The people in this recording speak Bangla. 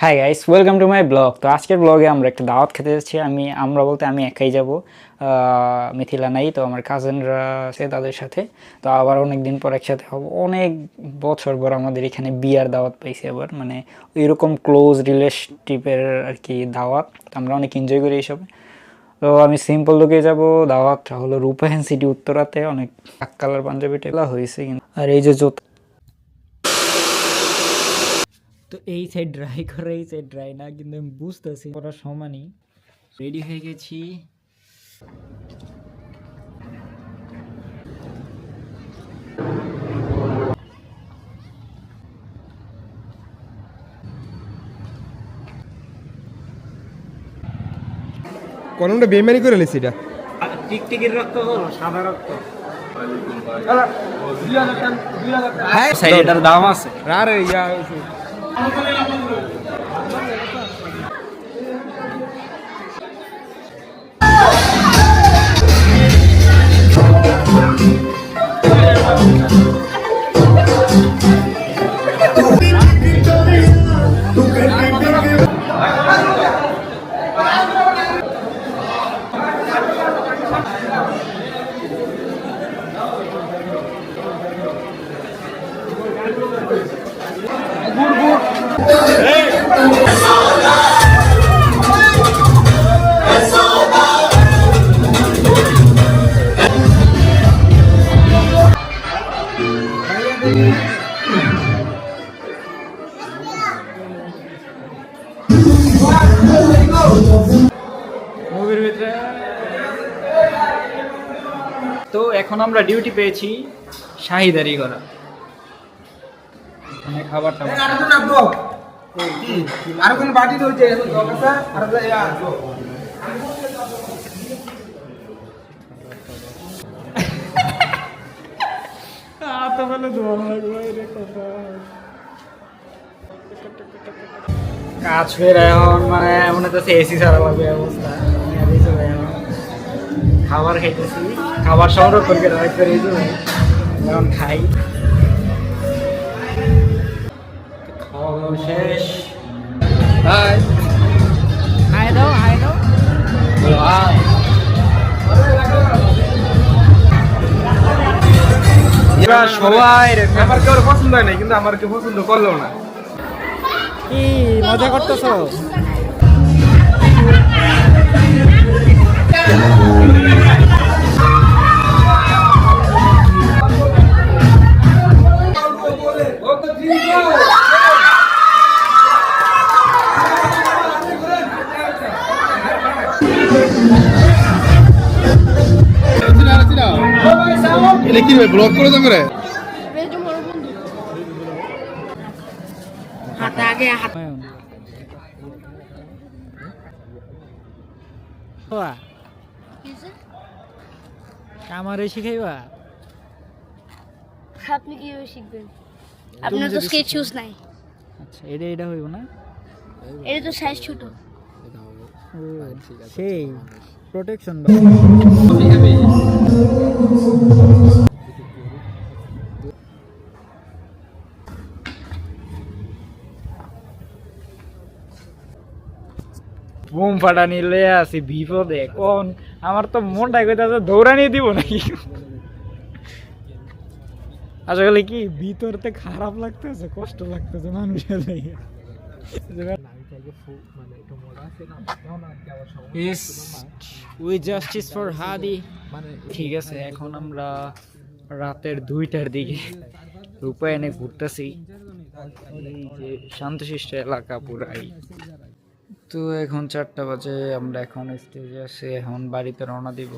Hi guys, welcome to my blog. তো আজকের ব্লগে আমরা একটা দাওয়াত খেতে যাচ্ছি। আমরা বলতে আমি একাই যাব, মিথিলা নাই, তো আমার কাজিনরা আছে তাদের সাথে। তো আবার অনেক দিন পর একসাথে হব, অনেক বছর পর আমাদের এখানে বিয়ার দাওয়াত পাইছি আবার, মানে এরকম ক্লোজ রিলেশনশিপের আর কি দাওয়াত। তো আমরা অনেক এনজয় করি এইসব। তো আমি সিম্পল লুকে যাব। দাওয়াতটা হলো রূপায়ণ সিটি উত্তরাতে, অনেক ব্ল্যাক কালার পাঞ্জাবি টেলা হয়েছে কিন্তু। আর এই যে তো এই সাইড ড্রাই করে, এই সাইড ড্রাই না, কিন্তু আমি বুঝতেছি ওরা সমানই। রেডি হয়ে গেছি। কোনটা বেমানি করে নিছি এটা টিকটিকির রক্ত হলো সাদা রক্ত। হ্যাঁ, এটার দাম আছে। আরে ইয়া মুভির ভিতরে। তো এখন আমরা ডিউটি পেয়েছি শাহিদারি করা, মানে খাবার টাবার। আর কোন বাটি রয়েছে আর কাজ ফের এখন মানে মনে হচ্ছে এসি ছাড়া লাগবে অবস্থা। খাবার খাইতেছি, খাবার সংরক্ষণ করে রাখতে রয়েছে, এখন খাই। খাওয়া দাওয়া শেষ। হাই হাই দাও, হাই দাও। এরা সবাই আমার কেউ পছন্দ হয় না, কিন্তু আমার কেউ পছন্দ করলো না। কি মজা করতেছো? এটা কি ভাই ব্লগ করে তোমরা? হাত আগে হাত আমারে শিখাইবা? আপনি কিভাবে শিখবেন? আপনার তো স্কেচ শুজ নাই। আচ্ছা, এটা হইব না, এটা তো সাইজ ছোট। সেই প্রোটেকশন। বুম ফাটা নিলে আসি বিপদে। কোন আমার তো মনটাই কইতাছে দৌড়ানি দিব নাকি। আসলে কি ভিতরতে খারাপ লাগতেছে, কষ্ট লাগতেছে মানুষের লাগে। উই জাস্টিস ফর হাদি। ঠিক আছে, এখন আমরা রাতের 2টার দিকে রূপায়ণে ঘুরতেছি। এই যে শান্তশিষ্ট এলাকা পুরাই। তো এখন 4টা বাজে, আমরা এখন স্টেজে আছি, এখন বাড়িতে রওনা দিব।